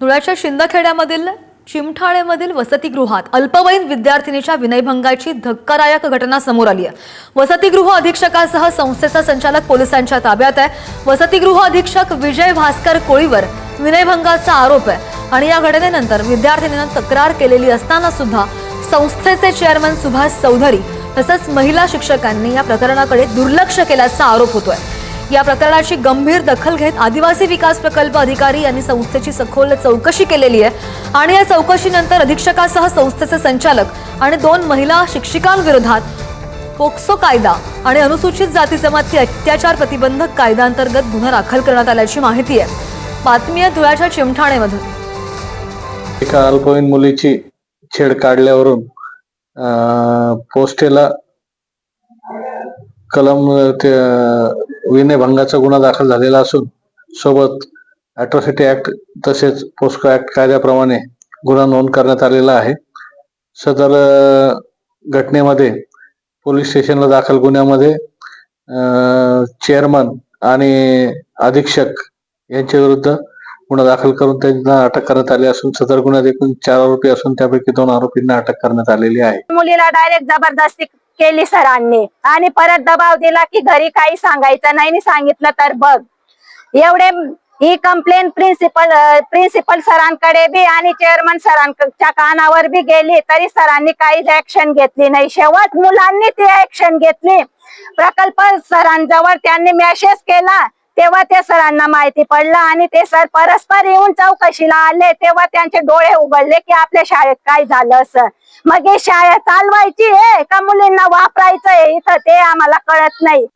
धुळ्याच्या शिंदखेड्यामधील चिमठाणेमधील वसतिगृहात अल्पवयीन विद्यार्थिनीच्या विनयभंगाची धक्कादायक घटना समोर आली आहे। वसतिगृह अधीक्षकासह संस्थेचा संचालक पोलिसांच्या ताब्यात आहे। वसतिगृह अधीक्षक विजय भास्कर कोळीवर विनयभंगाचा आरोप आहे आणि या घटनेनंतर विद्यार्थिनीने तक्रार केलेली असताना सुद्धा संस्थेचे चेअरमन सुभाष चौधरी तसंच महिला शिक्षकांनी या प्रकरणाकडे दुर्लक्ष केल्याचा आरोप होतोय। या प्रकरणाची गंभीर दखल घेत आदिवासी विकास प्रकल्प अधिकारी यांनी संस्थेची सखोल चौकशी केलेली आहे आणि या चौकशीनंतर अधीक्षकासह संस्थेचे संचालक आणि 2 महिला शिक्षिकांविरोधात पोक्सो कायदा आणि अनुसूचित जाती जमाती अत्याचार प्रतिबंधक कायद्याअंतर्गत गुन्हा दाखल करण्यात आल्याची माहिती आहे। बातमी आहे धुळ्याच्या चिमठाणेमधून। एका अल्पवयीन मुलीची छेड काढल्यावरून पोस्टेला कलम विनयभंगाचा गुन्हा दाखल झालेला असून सोबत अॅट्रॉसिटी ऍक्ट तसेच पोस्को ऍक्ट कायद्याप्रमाणे गुन्हा नोंद करण्यात आलेला आहे। सदर घटनेमध्ये पोलीस स्टेशनला दाखल गुन्ह्यामध्ये चेअरमन आणि अधीक्षक यांच्या विरुद्ध गुन्हा दाखल करून त्यांना अटक करण्यात आली असून सदर गुन्ह्यात एकूण 4 आरोपी असून त्यापैकी 2 आरोपींना अटक करण्यात आलेली आहे। मुलीला डायरेक्ट जबरदस्ती केली सरांनी आणि परत दबाव दिला की घरी काही सांगायचं नाही, सांगितलं तर बघ। एवढे ही कंप्लेंट प्रिन्सिपल सरांकडे बी आणि चेअरमन सरांच्या कानावर बी गेली तरी सरांनी काहीच ऍक्शन घेतली नाही। शेवट मुलांनी ती ऍक्शन घेतली। प्रकल्प सरांजवळ त्यांनी मेसेज केला तेव्हा ते सरांना माहिती पडलं आणि ते सर परस्पर येऊन चौकशीला आले तेव्हा त्यांचे डोळे उघडले की आपल्या शाळेत काय झालं असं। मग ही शाळा चालवायची आहे का मुलींना वापरायचं आहे इथं ते आम्हाला कळत नाही।